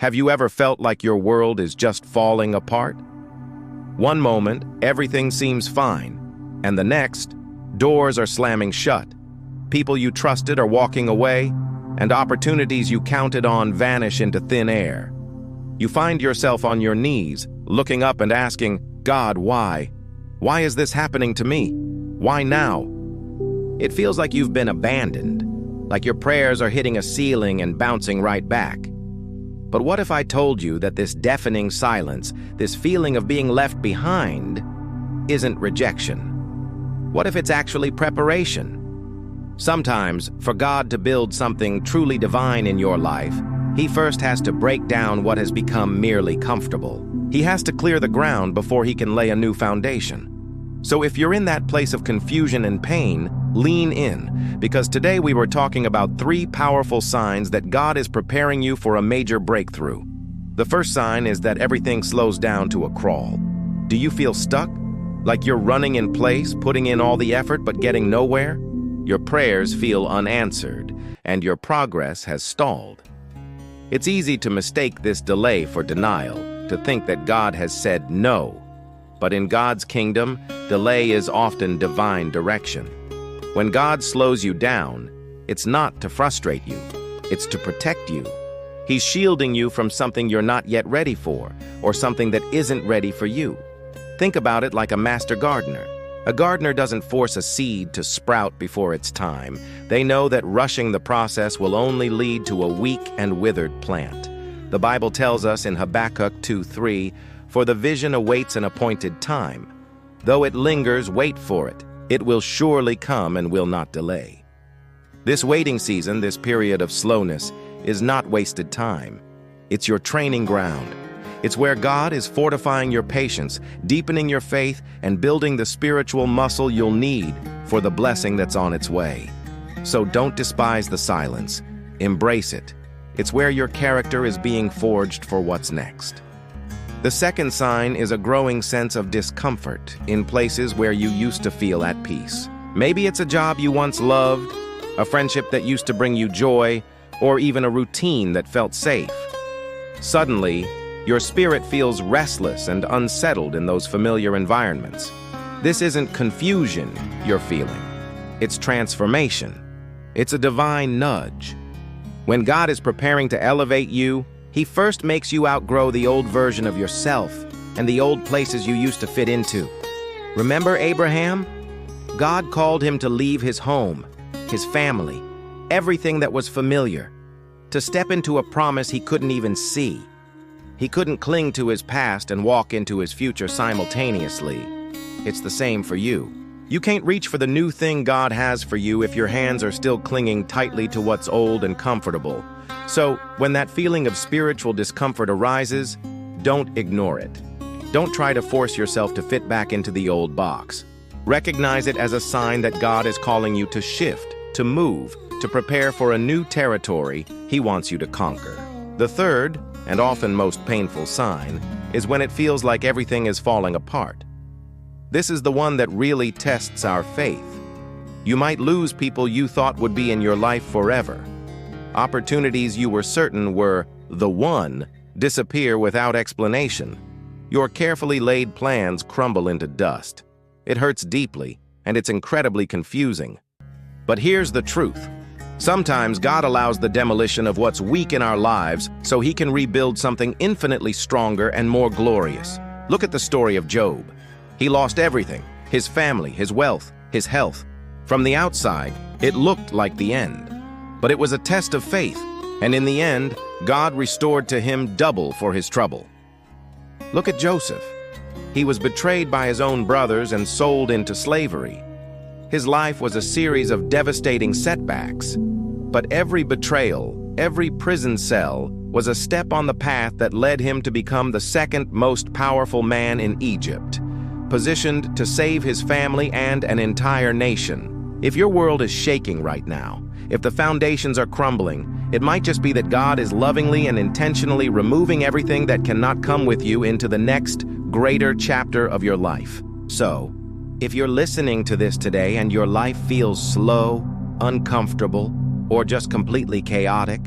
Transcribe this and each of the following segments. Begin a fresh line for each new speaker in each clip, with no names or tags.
Have you ever felt like your world is just falling apart? One moment, everything seems fine, and the next, doors are slamming shut. People you trusted are walking away, and opportunities you counted on vanish into thin air. You find yourself on your knees, looking up and asking, God, why? Why is this happening to me? Why now? It feels like you've been abandoned, like your prayers are hitting a ceiling and bouncing right back. But what if I told you that this deafening silence, this feeling of being left behind, isn't rejection? What if it's actually preparation? Sometimes, for God to build something truly divine in your life, He first has to break down what has become merely comfortable. He has to clear the ground before He can lay a new foundation. So if you're in that place of confusion and pain, lean in, because today we were talking about 3 powerful signs that God is preparing you for a major breakthrough. The first sign is that everything slows down to a crawl. Do you feel stuck? Like you're running in place, putting in all the effort but getting nowhere? Your prayers feel unanswered, and your progress has stalled. It's easy to mistake this delay for denial, to think that God has said no. But in God's kingdom, delay is often divine direction. When God slows you down, it's not to frustrate you, it's to protect you. He's shielding you from something you're not yet ready for, or something that isn't ready for you. Think about it like a master gardener. A gardener doesn't force a seed to sprout before its time. They know that rushing the process will only lead to a weak and withered plant. The Bible tells us in Habakkuk 2:3, "For the vision awaits an appointed time. Though it lingers, wait for it. It will surely come and will not delay." This waiting season, this period of slowness, is not wasted time. It's your training ground. It's where God is fortifying your patience, deepening your faith, and building the spiritual muscle you'll need for the blessing that's on its way. So don't despise the silence. Embrace it. It's where your character is being forged for what's next. The second sign is a growing sense of discomfort in places where you used to feel at peace. Maybe it's a job you once loved, a friendship that used to bring you joy, or even a routine that felt safe. Suddenly, your spirit feels restless and unsettled in those familiar environments. This isn't confusion you're feeling. It's transformation. It's a divine nudge. When God is preparing to elevate you, He first makes you outgrow the old version of yourself and the old places you used to fit into. Remember Abraham? God called him to leave his home, his family, everything that was familiar, to step into a promise he couldn't even see. He couldn't cling to his past and walk into his future simultaneously. It's the same for you. You can't reach for the new thing God has for you if your hands are still clinging tightly to what's old and comfortable. So, when that feeling of spiritual discomfort arises, don't ignore it. Don't try to force yourself to fit back into the old box. Recognize it as a sign that God is calling you to shift, to move, to prepare for a new territory He wants you to conquer. The third, and often most painful sign, is when it feels like everything is falling apart. This is the one that really tests our faith. You might lose people you thought would be in your life forever. Opportunities you were certain were the one disappear without explanation. Your carefully laid plans crumble into dust. It hurts deeply, and it's incredibly confusing. But here's the truth. Sometimes God allows the demolition of what's weak in our lives so He can rebuild something infinitely stronger and more glorious. Look at the story of Job. He lost everything, his family, his wealth, his health. From the outside, it looked like the end. But it was a test of faith, and in the end, God restored to him double for his trouble. Look at Joseph. He was betrayed by his own brothers and sold into slavery. His life was a series of devastating setbacks. But every betrayal, every prison cell, was a step on the path that led him to become the second most powerful man in Egypt, positioned to save his family and an entire nation. If your world is shaking right now, if the foundations are crumbling, it might just be that God is lovingly and intentionally removing everything that cannot come with you into the next, greater chapter of your life. So, if you're listening to this today and your life feels slow, uncomfortable, or just completely chaotic,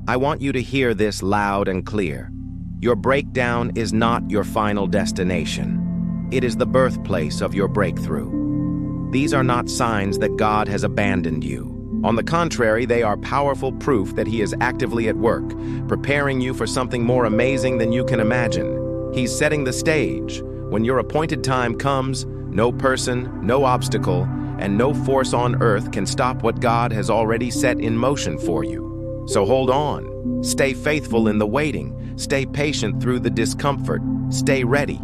I want you to hear this loud and clear. Your breakdown is not your final destination. It is the birthplace of your breakthrough. These are not signs that God has abandoned you. On the contrary, they are powerful proof that He is actively at work, preparing you for something more amazing than you can imagine. He's setting the stage. When your appointed time comes, no person, no obstacle, and no force on earth can stop what God has already set in motion for you. So hold on. Stay faithful in the waiting. Stay patient through the discomfort. Stay ready,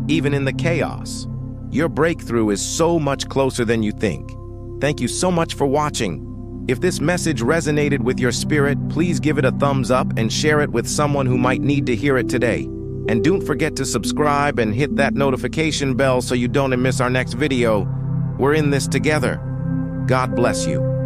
even in the chaos. Your breakthrough is so much closer than you think. Thank you so much for watching. If this message resonated with your spirit, please give it a thumbs up and share it with someone who might need to hear it today. And don't forget to subscribe and hit that notification bell so you don't miss our next video. We're in this together. God bless you.